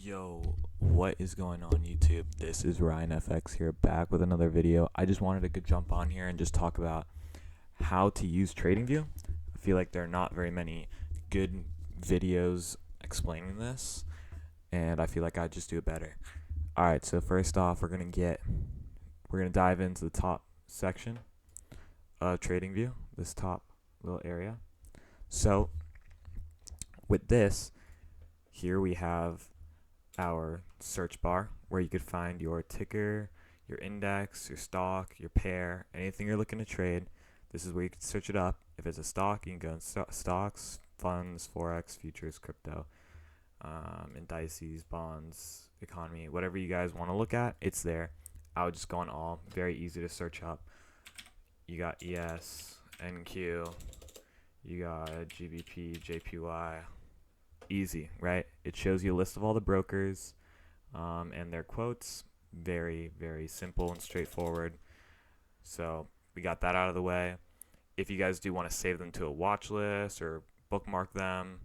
Yo, what is going on YouTube? This is Ryan FX here, back with another video. I just wanted to jump on here and just talk about how to use TradingView. I feel like there are not very many good videos explaining this, and I feel like I just do it better. Alright, so first off, we're gonna dive into the top section of TradingView, this top little area. So with this, here we have our search bar where you could find your ticker, your index, your stock, your pair, anything you're looking to trade. This is where you can search it up. If it's a stock, you can go in stocks, funds, forex, futures, crypto, indices, bonds, economy, whatever you guys want to look at, it's there. I would just go on all. Very easy to search up. You got ES, NQ, you got GBP, JPY. Easy, right? It shows you a list of all the brokers and their quotes. Very, very simple and straightforward. So we got that out of the way. If you guys do want to save them to a watch list or bookmark them,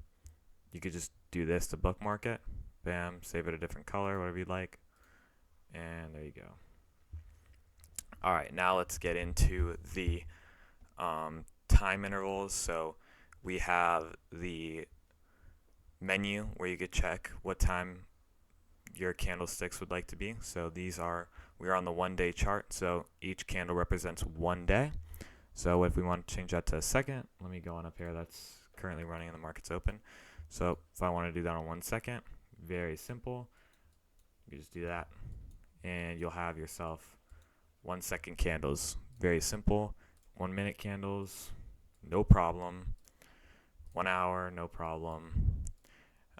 you could just do this to bookmark it. Bam, save it a different color, whatever you'd like. And there you go. All right, now let's get into the time intervals. So we have the menu where you could check what time your candlesticks would like to be. So we're on the 1 day chart, so each candle represents 1 day. So if we want to change that to a second, let me go on up here. That's currently running and the market's open. So if I want to do that on 1 second, very simple. You just do that and you'll have yourself 1 second candles. Very simple. 1 minute candles, no problem. 1 hour, no problem.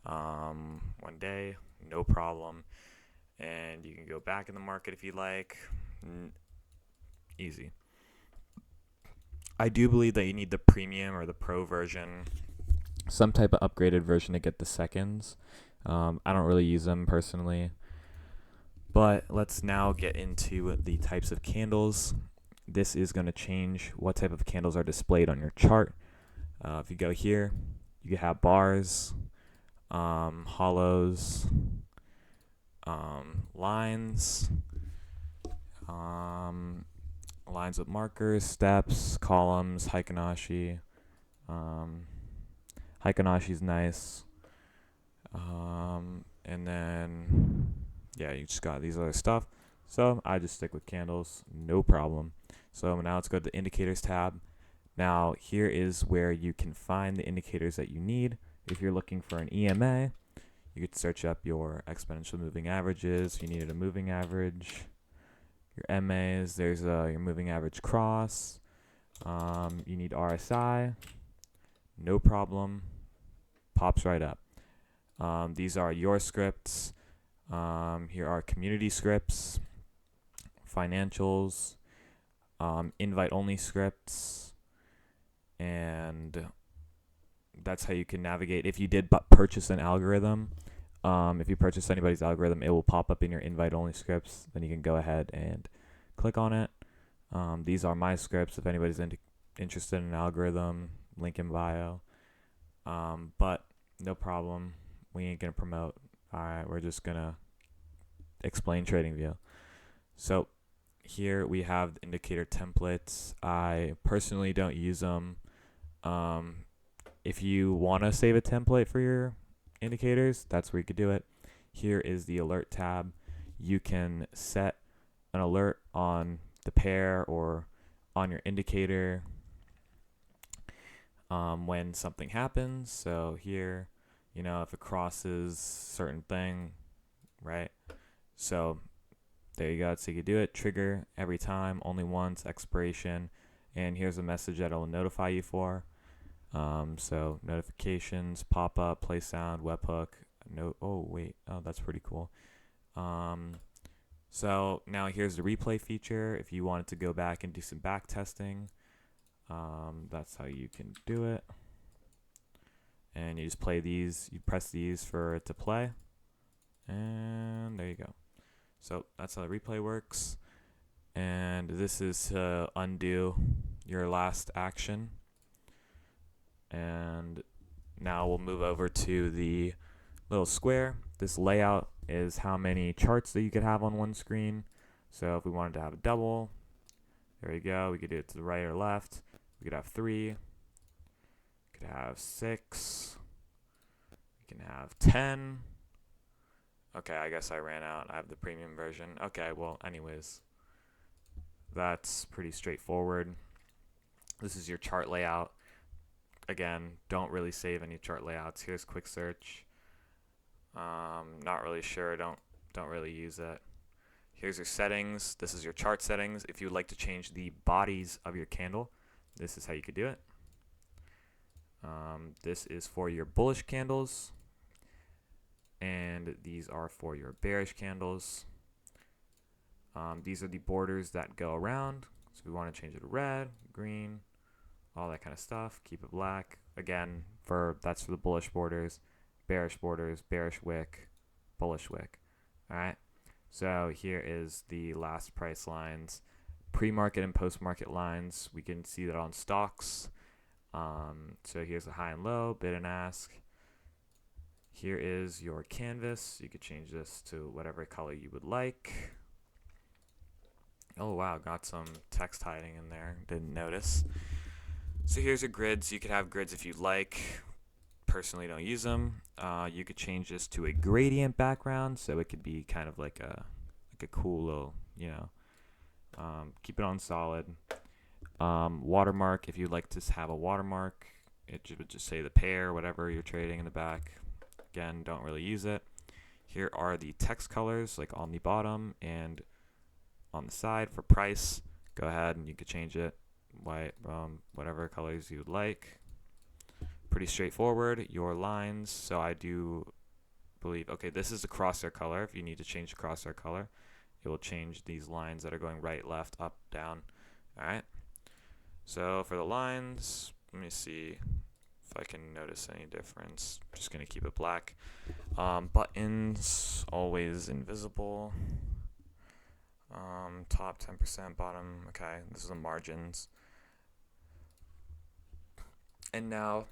1 day, no problem. And you can go back in the market if you like. Easy. I do believe that you need the premium or the pro version, some type of upgraded version to get the seconds. I don't really use them personally. But let's now get into the types of candles. This is going to change what type of candles are displayed on your chart. If you go here, you can have bars, hollows, lines, lines with markers, steps, columns, Heikinashi. Heikinashi nice. And then, yeah, you just got these other stuff. So I just stick with candles, no problem. So now let's go to the indicators tab. Now here is where you can find the indicators that you need. If you're looking for an EMA, you could search up your exponential moving averages. If you needed a moving average, your MAs, there's your moving average cross. You need RSI, no problem, pops right up. These are your scripts. Here are community scripts, financials, invite only scripts, and that's how you can navigate. If you did purchase an algorithm, if you purchase anybody's algorithm, it will pop up in your invite only scripts. Then you can go ahead and click on it. These are my scripts if anybody's interested in an algorithm, link in bio. But no problem, we ain't gonna promote. Alright, we're just gonna explain TradingView. So here we have the indicator templates. I personally don't use them. If you want to save a template for your indicators, that's where you could do it. Here is the alert tab. You can set an alert on the pair or on your indicator when something happens. So here, if it crosses certain thing, right? So there you go. So you can do it. Trigger every time, only once, expiration, and here's a message that it'll notify you for. So notifications, pop up, play sound, webhook. That's pretty cool. So now here's the replay feature. If you wanted to go back and do some back testing, that's how you can do it. And you just play these, you press these for it to play, and there you go. So that's how the replay works. And this is to undo your last action. And now we'll move over to the little square. This layout is how many charts that you could have on one screen. So if we wanted to have a double, there you go. We could do it to the right or left. We could have 3. We could have 6. We can have 10. Okay, I guess I ran out. I have the premium version. Okay, well, anyways, that's pretty straightforward. This is your chart layout. Again, don't really save any chart layouts. Here's quick search. Not really sure. Don't really use it. Here's your settings. This is your chart settings. If you would like to change the bodies of your candle, this is how you could do it. This is for your bullish candles, and these are for your bearish candles. These are the borders that go around. So we want to change it to red, green, all that kind of stuff. Keep it black. Again, that's for the bullish borders, bearish wick, bullish wick. All right. So here is the last price lines, pre-market and post-market lines. We can see that on stocks. So here's the high and low, bid and ask. Here is your canvas. You could change this to whatever color you would like. Oh wow, got some text hiding in there. Didn't notice. So here's your grids. You could have grids if you like. Personally, don't use them. You could change this to a gradient background, so it could be kind of like a cool little, keep it on solid. Watermark, if you'd like to have a watermark, it would just say the pair, whatever you're trading in the back. Again, don't really use it. Here are the text colors, like on the bottom and on the side for price. Go ahead and you could change it white, whatever colors you would like. Pretty straightforward. Your lines, so I do believe, okay, this is the crosshair color. If you need to change the crosshair color, it will change these lines that are going right, left, up, down. All right. So for the lines, let me see if I can notice any difference. I'm just going to keep it black. Buttons, always invisible. Top 10%, bottom, okay, this is the margins. And now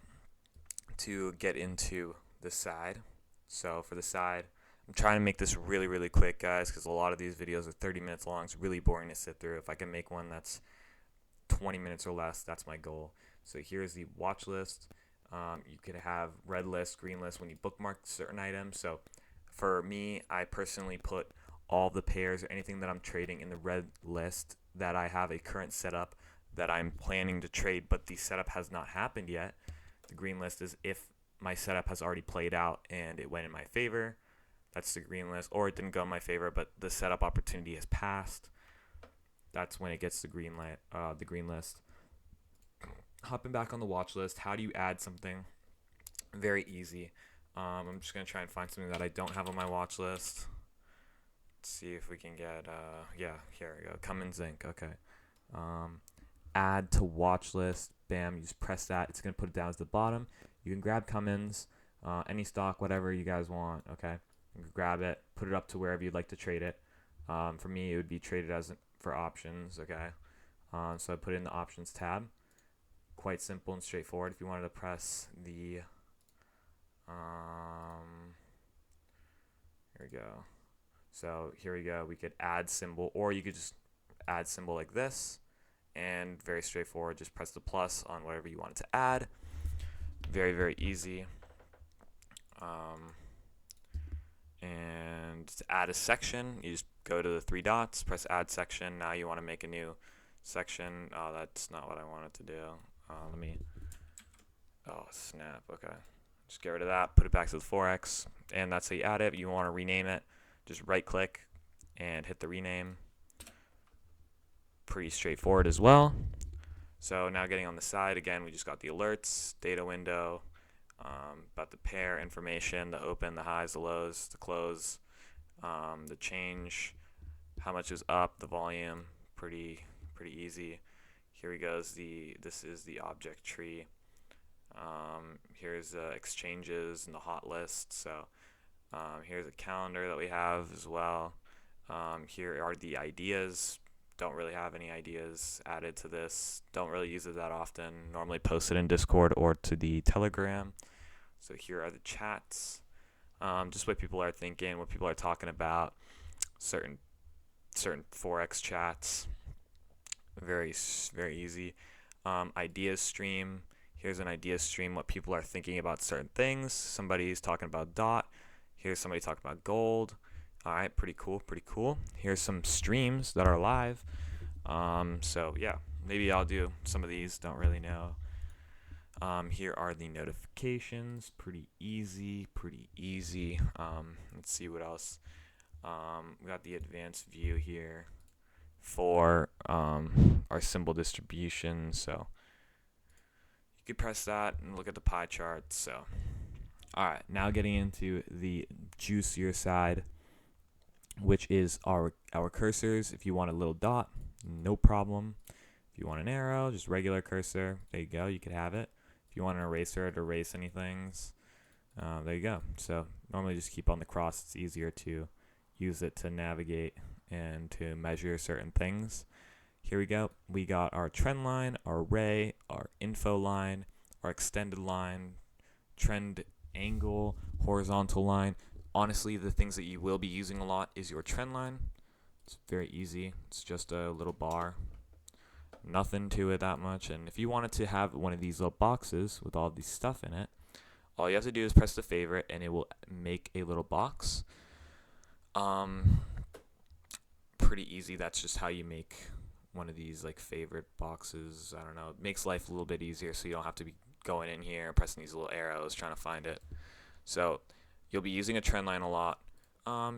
to get into the side. So for the side, I'm trying to make this really, really quick, guys, because a lot of these videos are 30 minutes long. It's really boring to sit through. If I can make one that's 20 minutes or less, that's my goal. So here's the watch list. You could have red list, green list when you bookmark certain items. So for me, I personally put all the pairs or anything that I'm trading in the red list that I have a current setup that I'm planning to trade, but the setup has not happened yet. The green list is if my setup has already played out and it went in my favor. That's the green list. Or it didn't go in my favor, but the setup opportunity has passed. That's when it gets the green list. Hopping back on the watch list, how do you add something? Very easy. I'm just going to try and find something that I don't have on my watch list. Let's see if we can get, yeah, here we go. Cummins Zinc, okay. Add to watch list, bam, you just press that. It's going to put it down to the bottom. You can grab Cummins, any stock, whatever you guys want, okay. You can grab it, put it up to wherever you'd like to trade it. For me, it would be traded as for options, okay. So I put it in the options tab. Quite simple and straightforward. If you wanted to press the, here we go. So here we go. We could add symbol, or you could just add symbol like this, and very straightforward. Just press the plus on whatever you want to add. Very, very easy. And to add a section, you just go to the 3 dots, press add section. Now you want to make a new section. Oh, that's not what I wanted to do. Oh snap, okay. Just get rid of that, put it back to the Forex, and that's how you add it. You want to rename it, just right click and hit the rename. Pretty straightforward as well. So now getting on the side, again, we just got the alerts, data window, about the pair information, the open, the highs, the lows, the close, the change, how much is up, the volume, pretty easy. Here we go. This is the object tree. Here's the exchanges and the hot list. So here's a calendar that we have as well. Here are the ideas. Don't really have any ideas added to this. Don't really use it that often. Normally post it in Discord or to the Telegram. So here are the chats. just what people are thinking, what people are talking about, certain forex chats. Very easy. Ideas stream. Here's an idea stream. What people are thinking about certain things. Somebody's talking about dot. Here's somebody talking about gold. All right, pretty cool, pretty cool. Here's some streams that are live. So yeah, maybe I'll do some of these. Don't really know. Here are the notifications. Pretty easy, pretty easy. Let's see what else. We got the advanced view here for our symbol distribution. So you could press that and look at the pie chart. So, all right, now getting into the juicier side, which is our cursors. If you want a little dot, no problem. If you want an arrow, just regular cursor. There you go. You could have it. If you want an eraser to erase anything, there you go. So normally just keep on the cross. It's easier to use it to navigate and to measure certain things. Here we go. We got our trend line, our array, our info line, our extended line, trend angle, horizontal line. Honestly, the things that you will be using a lot is your trend line. It's very easy. It's just a little bar. Nothing to it that much. And if you wanted to have one of these little boxes with all this stuff in it, all you have to do is press the favorite and it will make a little box. Pretty easy. That's just how you make one of these like favorite boxes. I don't know. It makes life a little bit easier so you don't have to be going in here and pressing these little arrows trying to find it. So you'll be using a trend line a lot.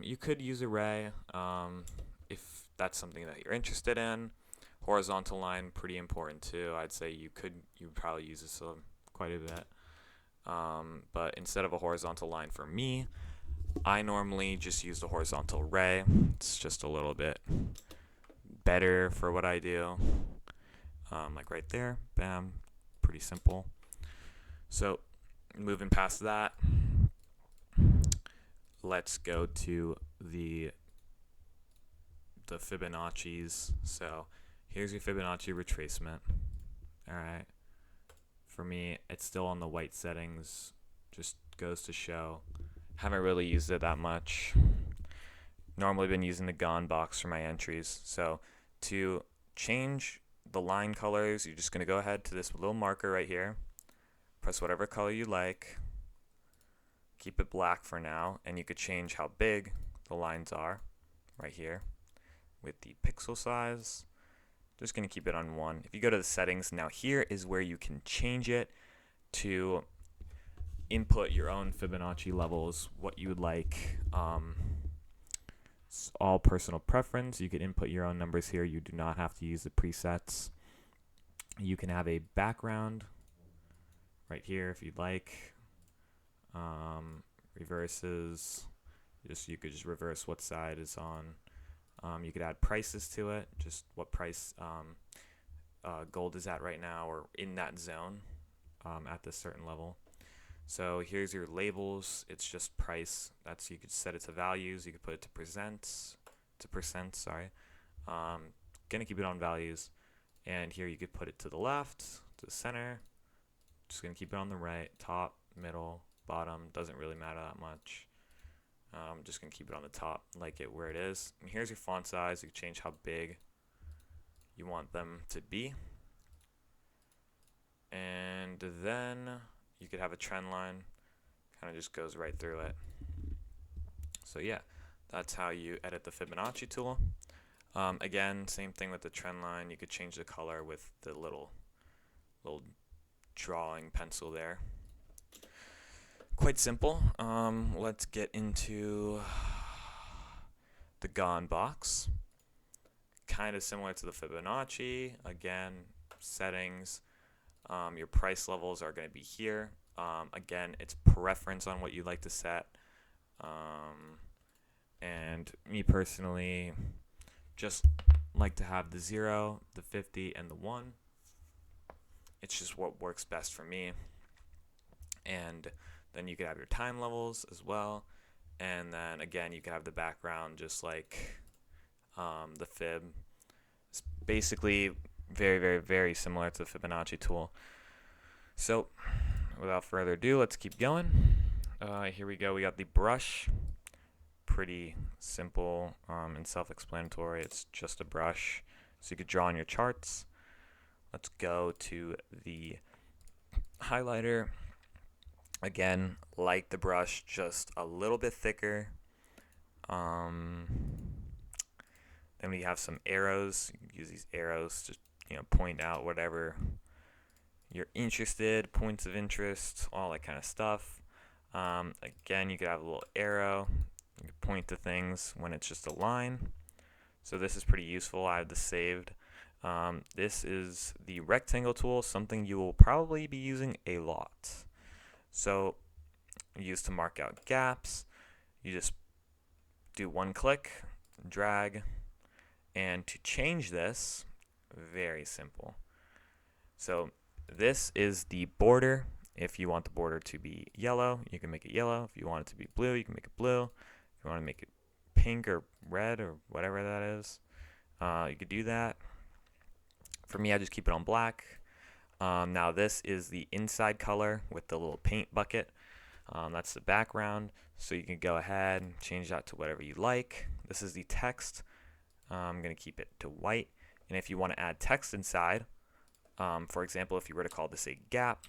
You could use array if that's something that you're interested in. Horizontal line, pretty important too. I'd say you would probably use this quite a bit. But instead of a horizontal line for me, I normally just use the horizontal array. It's just a little bit better for what I do. Like right there, bam, pretty simple. So moving past that, let's go to the Fibonacci's. So here's your Fibonacci retracement. All right. For me, it's still on the white settings. Just goes to show. Haven't really used it that much. Normally been using the gone box for my entries. So to change the line colors, you're just going to go ahead to this little marker right here. Press whatever color you like. Keep it black for now. And you could change how big the lines are right here with the pixel size. Just going to keep it on 1. If you go to the settings, now here is where you can change it to input your own Fibonacci levels, what you would like. It's all personal preference. You can input your own numbers here. You do not have to use the presets. You can have a background right here if you'd like. Reverses, you could just reverse what side is on. You could add prices to it, just what price gold is at right now or in that zone at this certain level. So here's your labels. It's just price. You could set it to values. You could put it to percent. Sorry. Gonna keep it on values. And here you could put it to the left, to the center. Just gonna keep it on the right, top, middle, bottom. Doesn't really matter that much. I'm just gonna keep it on the top, like it where it is. And here's your font size. You can change how big you want them to be. And then you could have a trend line, kind of just goes right through it. So yeah, that's how you edit the Fibonacci tool. Again, same thing with the trend line. You could change the color with the little drawing pencil there. Quite simple. Let's get into the gone box. Kind of similar to the Fibonacci. Again, settings. Your price levels are going to be here. Again, it's preference on what you like to set. And me personally, just like to have the 0, the 50, and the 1. It's just what works best for me. And then you could have your time levels as well. And then again, you could have the background just like the fib. It's basically very similar to the Fibonacci tool. So without further ado, let's keep going. Here we go. We got the brush. Pretty simple and self-explanatory. It's just a brush, so you could draw on your charts. Let's go to the highlighter. Again, like the brush, just a little bit thicker. Then we have some arrows. You can use these arrows to point out whatever you're interested, points of interest, all that kind of stuff. Again, you could have a little arrow. You can point to things when it's just a line. So this is pretty useful. I have this saved. This is the rectangle tool, something you will probably be using a lot. So used to mark out gaps. You just do one click, drag, and to change this, very simple. So this is the border. If you want the border to be yellow, you can make it yellow. If you want it to be blue, you can make it blue. If you want to make it pink or red or whatever that is, you could do that. For me, I just keep it on black. Now this is the inside color with the little paint bucket. That's the background, so you can go ahead and change that to whatever you like. This is the text. I'm going to keep it to white. And if you want to add text inside, for example, if you were to call this a gap,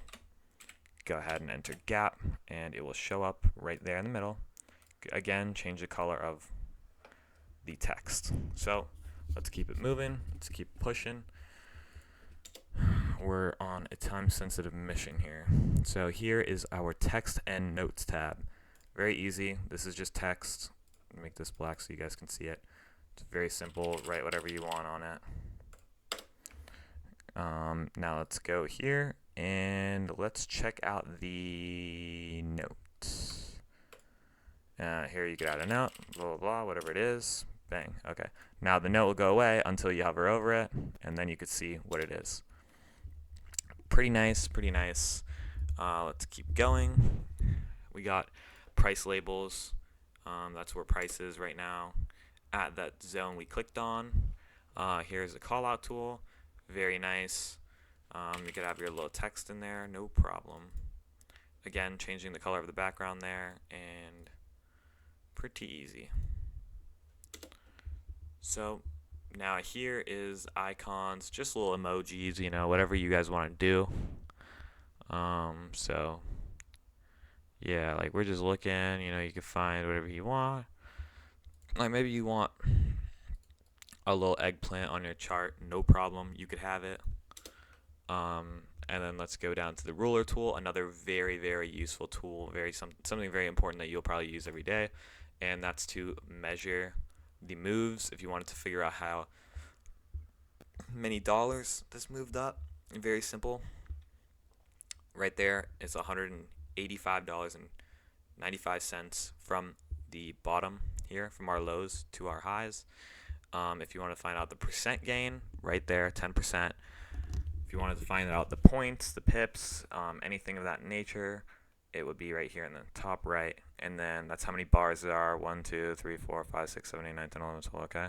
go ahead and enter gap, and it will show up right there in the middle. Again, change the color of the text. So let's keep it moving. Let's keep pushing. We're on a time-sensitive mission here. So here is our text and notes tab. Very easy. This is just text. Make this black so you guys can see it. It's very simple. Write whatever you want on it. Now let's go here and let's check out the notes. Here you could add a note, blah, blah, blah, whatever it is. Bang. Okay. Now the note will go away until you hover over it, and then you could see what it is. Pretty nice, pretty nice. Let's keep going. We got price labels. That's where price is right now at that zone we clicked on. Here's a call out tool. Very nice. You could have your little text in there, no problem. Again, changing the color of the background there, and pretty easy. So now here is icons, just little emojis, whatever you guys want to do. So yeah, like we're just looking, you can find whatever you want. Like maybe you want a little eggplant on your chart, no problem, you could have it. And then let's go down to the ruler tool, another very, very useful tool, something very important that you'll probably use every day, and that's to measure the moves. If you wanted to figure out how many dollars this moved up, very simple. Right there, it's $185.95 from the bottom here, from our lows to our highs. If you want to find out the percent gain, right there, 10%. If you wanted to find out the points, the pips, anything of that nature, it would be right here in the top right. And then that's how many bars there are. 1, 2, 3, 4, 5, 6, 7, 8, 9, 10, 11, 12, okay?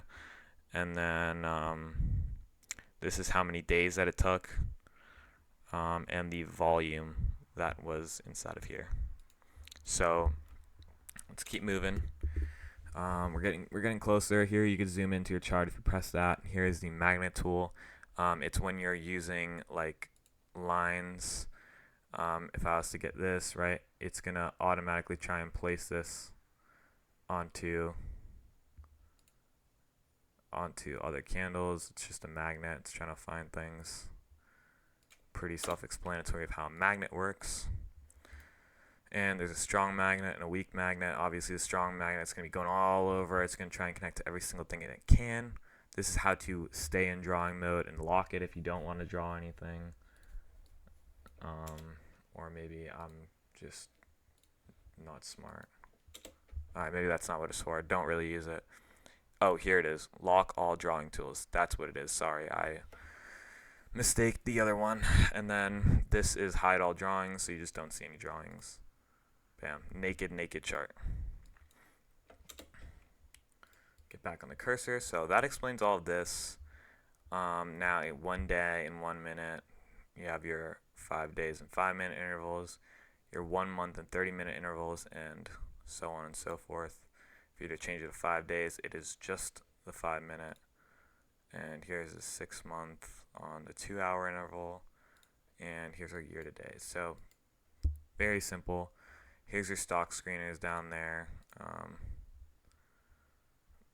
And then this is how many days that it took, and the volume that was inside of here. So let's keep moving. We're getting closer. Here you can zoom into your chart if you press that. Here is the magnet tool. It's when you're using like lines. If I was to get this right, it's gonna automatically try and place this onto other candles. It's just a magnet. It's trying to find things. Pretty self-explanatory of how a magnet works. And there's a strong magnet and a weak magnet. Obviously, the strong magnet is going to be going all over. It's going to try and connect to every single thing that it can. This is how to stay in drawing mode and lock it if you don't want to draw anything. Or maybe I'm just not smart. Alright, maybe that's not what it's for. Don't really use it. Oh, here it is. Lock all drawing tools. That's what it is. Sorry, I mistake the other one. And then this is hide all drawings, so you just don't see any drawings. Bam. Naked chart. Get back on the cursor. So that explains all of this. Now, 1 day in 1 minute. You have your 5 days in 5-minute intervals. your 1 month and 30-minute intervals, and so on and so forth. If you to change it to 5 days, it is just the 5-minute. And here's a 6 month on the 2-hour interval, and here's our year to day. So very simple. Here's your stock screeners down there.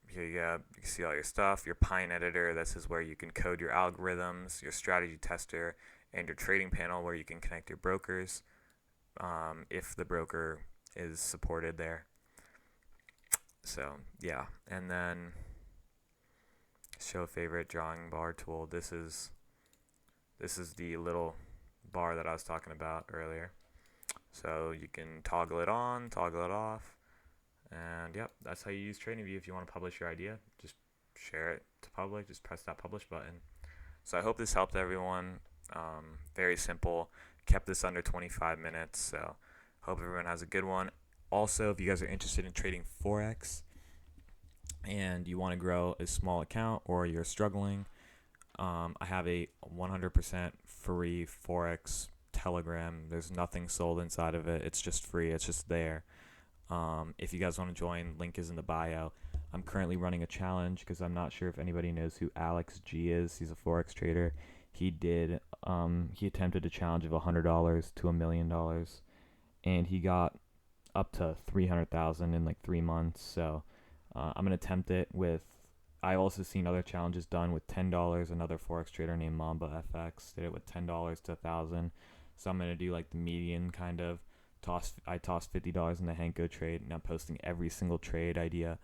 Here you go. You can see all your stuff. Your Pine editor, this is where you can code your algorithms, your strategy tester, and your trading panel where you can connect your brokers if the broker is supported there. So yeah, and then show favorite drawing bar tool. This is the little bar that I was talking about earlier. So you can toggle it on, toggle it off, and yep, that's how you use TradingView. If you want to publish your idea, just share it to public, just press that publish button. So I hope this helped everyone. Very simple, kept this under 25 minutes, so hope everyone has a good one. Also, if you guys are interested in trading Forex and you want to grow a small account or you're struggling, I have a 100% free Forex Telegram. There's nothing sold inside of it. It's just free. It's just there. If you guys want to join, link is in the bio. I'm currently running a challenge because I'm not sure if anybody knows who Alex G is. He's a Forex trader. He attempted a challenge of $100 to $1 million, and he got up to 300,000 in like 3 months. So I'm gonna attempt it with. I've also seen other challenges done with $10. Another Forex trader named Mamba FX did it with $10 to 1,000. So I'm gonna do like the median kind of. I tossed $50 in the Henko trade, and I'm posting every single trade idea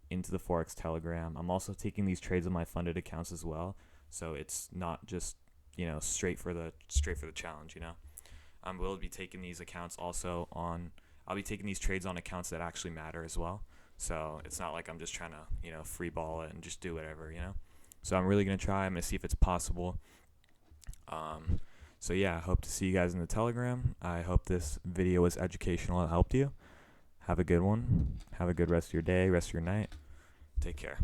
into the Forex Telegram. I'm also taking these trades on my funded accounts as well, so it's not just straight for the challenge. I will be taking these accounts also on. I'll be taking these trades on accounts that actually matter as well. So it's not like I'm just trying to free ball it and just do whatever. So I'm really gonna try. I'm gonna see if it's possible. So yeah, I hope to see you guys in the Telegram. I hope this video was educational and helped you. Have a good one. Have a good rest of your day, rest of your night. Take care.